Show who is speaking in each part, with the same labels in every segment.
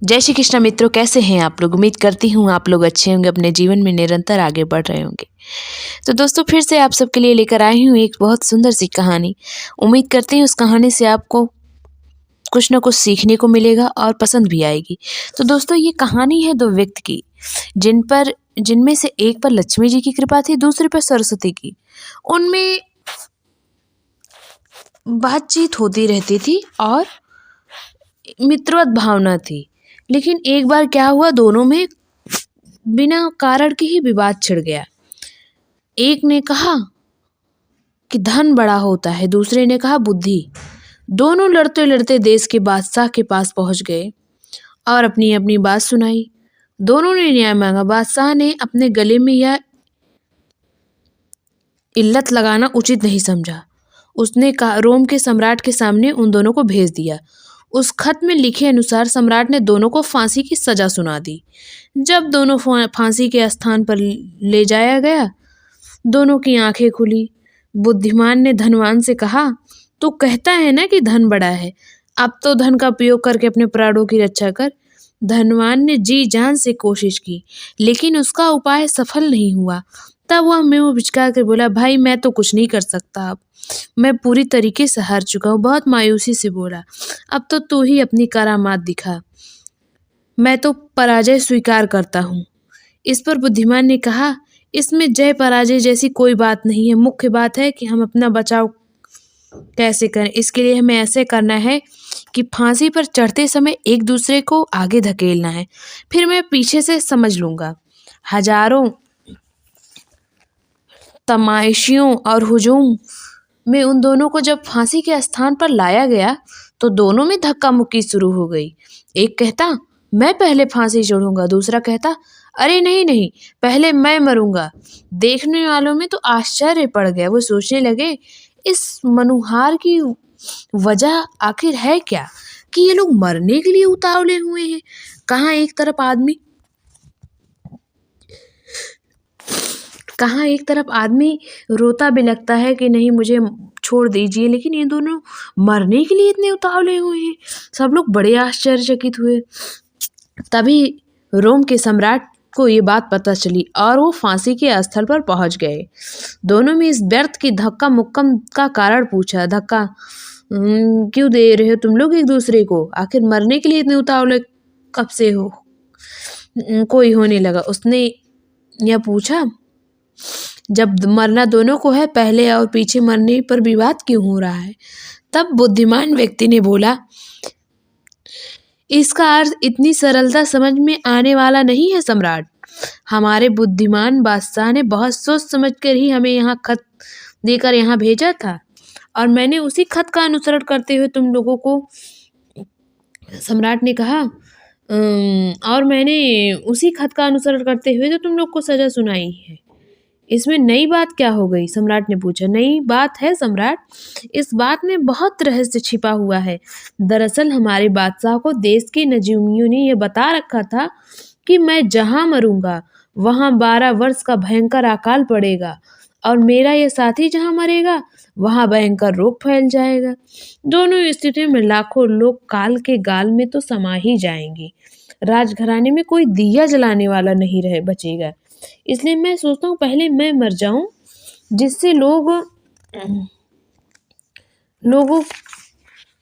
Speaker 1: जय श्री कृष्ण मित्रों, कैसे हैं आप लोग। उम्मीद करती हूँ आप लोग अच्छे होंगे, अपने जीवन में निरंतर आगे बढ़ रहे होंगे। तो दोस्तों, फिर से आप सबके लिए लेकर आई हूँ एक बहुत सुंदर सी कहानी। उम्मीद करती हूँ उस कहानी से आपको कुछ न कुछ सीखने को मिलेगा और पसंद भी आएगी। तो दोस्तों, ये कहानी है दो व्यक्ति की, जिनमें से एक पर लक्ष्मी जी की कृपा थी, दूसरे पर सरस्वती की। उनमें बातचीत होती रहती थी और मित्रवत भावना थी। लेकिन एक बार क्या हुआ, दोनों में बिना कारण के ही विवाद छिड़ गया। एक ने कहा कि धन बड़ा होता है, दूसरे ने कहा बुद्धि। दोनों लड़ते लड़ते देश के बादशाह के पास पहुंच गए और अपनी अपनी बात सुनाई। दोनों ने न्याय मांगा। बादशाह ने अपने गले में यह इल्लत लगाना उचित नहीं समझा। उसने रोम के सम्राट के सामने उन दोनों को भेज दिया। उस खत में लिखे अनुसार सम्राट ने दोनों को फांसी की सजा सुना दी। जब दोनों फांसी के स्थान पर ले जाया गया, दोनों की आंखें खुली। बुद्धिमान ने धनवान से कहा, तू कहता है ना कि धन बड़ा है, अब तो धन का उपयोग करके अपने प्राणों की रक्षा कर। धनवान ने जी जान से कोशिश की, लेकिन उसका उपाय सफल नहीं हुआ। तब वह मुंह बिचका कर बोला, भाई मैं तो कुछ नहीं कर सकता, अब मैं पूरी तरीके से हार चुका हूँ। बहुत मायूसी से बोला, अब तो तू ही अपनी करामात दिखा, मैं तो पराजय स्वीकार करता हूँ। इस पर बुद्धिमान ने कहा, इसमें जय पराजय जैसी कोई बात नहीं है, मुख्य बात है कि हम अपना बचाव कैसे करें। इसके लिए हमें ऐसे करना है कि फांसी पर चढ़ते समय एक दूसरे को आगे धकेलना है, फिर मैं पीछे से समझ लूंगा। हजारों तमाशियों और हुजूम में उन दोनों को जब फांसी के स्थान पर लाया गया तो दोनों में धक्का मुक्की शुरू हो गई। एक कहता, मैं पहले फांसी चढ़ूंगा, दूसरा कहता, अरे नहीं नहीं, पहले मैं मरूंगा। देखने वालों में तो आश्चर्य पड़ गया। वो सोचने लगे, इस मनुहार की वजह आखिर है क्या कि ये लोग मरने के लिए उतावले हुए हैं। कहाँ एक तरफ आदमी रोता बिलखता है कि नहीं मुझे छोड़ दीजिए, लेकिन ये दोनों मरने के लिए इतने उतावले हुए हैं। सब लोग बड़े आश्चर्यचकित हुए। तभी रोम के सम्राट को ये बात पता चली और वो फांसी के स्थल पर पहुंच गए। दोनों में इस व्यर्थ की धक्का मुक्कम का कारण पूछा। धक्का क्यों दे रहे हो तुम लोग एक दूसरे को, आखिर मरने के लिए इतने उतावले कब से हो। कोई होने लगा। उसने यह पूछा, जब मरना दोनों को है, पहले और पीछे मरने पर विवाद क्यों हो रहा है। तब बुद्धिमान व्यक्ति ने बोला, इसका अर्थ इतनी सरलता समझ में आने वाला नहीं है सम्राट। हमारे बुद्धिमान बादशाह ने बहुत सोच समझकर ही हमें यहाँ खत देकर यहाँ भेजा था और मैंने उसी खत का अनुसरण करते हुए तुम लोगों को, सम्राट ने कहा, और मैंने उसी खत का अनुसरण करते हुए तो तुम लोग को सजा सुनाई है। इसमें नई बात क्या हो गई, सम्राट ने पूछा। नई बात है सम्राट, इस बात में बहुत रहस्य छिपा हुआ है। दरअसल हमारे बादशाह को देश के नजूमियों ने यह बता रखा था कि मैं जहां मरूंगा वहां 12 वर्ष का भयंकर अकाल पड़ेगा और मेरा यह साथी जहां मरेगा वहां भयंकर रोग फैल जाएगा। दोनों स्थितियों में लाखों लोग काल के गाल में तो समा ही जाएंगे। राजघराने में कोई दिया जलाने वाला नहीं रह बचेगा। इसलिए मैं सोचता हूँ पहले मैं मर जाऊं, जिससे लोगों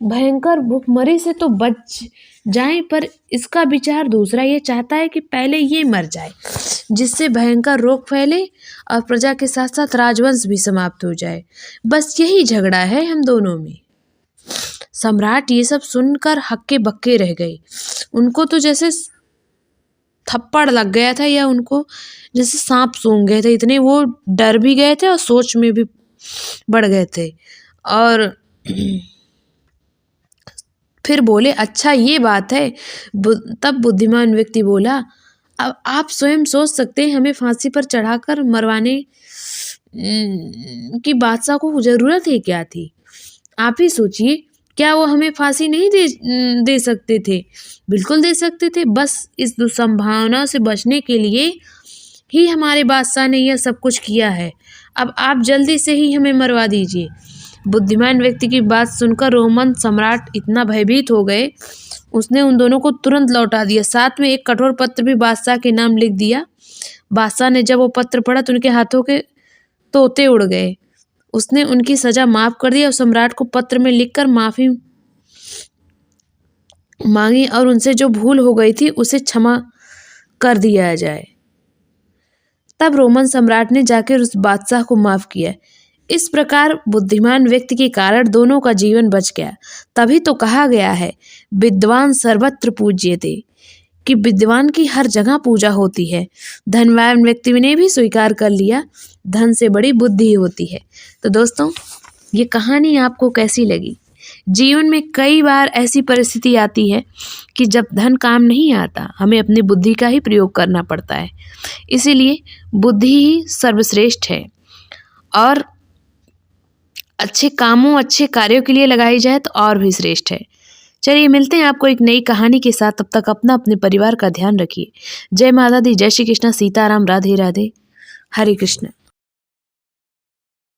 Speaker 1: भयंकर भूखमरी से तो बच जाएं। पर इसका विचार दूसरा ये चाहता है कि पहले ये मर जाए, जिससे भयंकर रोग फैले और प्रजा के साथ साथ राजवंश भी समाप्त हो जाए। बस यही झगड़ा है हम दोनों में। सम्राट ये सब सुनकर हक्के बक्के रह गए। उनको तो जैसे थप्पड़ लग गया था या उनको जैसे सांप सूंघ गए थे। इतने वो डर भी गए थे और सोच में भी बढ़ गए थे। और फिर बोले, अच्छा ये बात है। तब बुद्धिमान व्यक्ति बोला, अब आप स्वयं सोच सकते हैं हमें फांसी पर चढ़ाकर मरवाने की बादशाह को जरूरत ही क्या थी। आप ही सोचिए, क्या वो हमें फांसी नहीं दे सकते थे। बिल्कुल दे सकते थे। बस इस दुस्संभावना से बचने के लिए ही हमारे बादशाह ने यह सब कुछ किया है। अब आप जल्दी से ही हमें मरवा दीजिए। बुद्धिमान व्यक्ति की बात सुनकर रोमन सम्राट इतना भयभीत हो गए, उसने उन दोनों को तुरंत लौटा दिया। साथ में एक कठोर पत्र भी बादशाह के नाम लिख दिया। बादशाह ने जब वो पत्र पढ़ा तो उनके हाथों के तोते उड़ गए। उसने उनकी सजा माफ कर दी और सम्राट को पत्र में लिखकर माफी मांगी और उनसे जो भूल हो गई थी उसे क्षमा कर दिया जाए। तब रोमन सम्राट ने जाकर उस बादशाह को माफ किया। इस प्रकार बुद्धिमान व्यक्ति के कारण दोनों का जीवन बच गया। तभी तो कहा गया है, विद्वान सर्वत्र पूज्यते, कि विद्वान की हर जगह पूजा होती है। धनवान व्यक्ति ने भी स्वीकार कर लिया, धन से बड़ी बुद्धि होती है। तो दोस्तों, ये कहानी आपको कैसी लगी? जीवन में कई बार ऐसी परिस्थिति आती है कि जब धन काम नहीं आता, हमें अपनी बुद्धि का ही प्रयोग करना पड़ता है। इसीलिए बुद्धि ही सर्वश्रेष्ठ है और अच्छे कामों, अच्छे कार्यों के लिए लगाई जाए तो और भी श्रेष्ठ है। चलिए मिलते हैं आपको एक नई कहानी के साथ। तब तक अपना, अपने परिवार का ध्यान रखिए। जय माता दी, जय श्री कृष्णा, सीताराम, राधे राधे, हरे कृष्ण।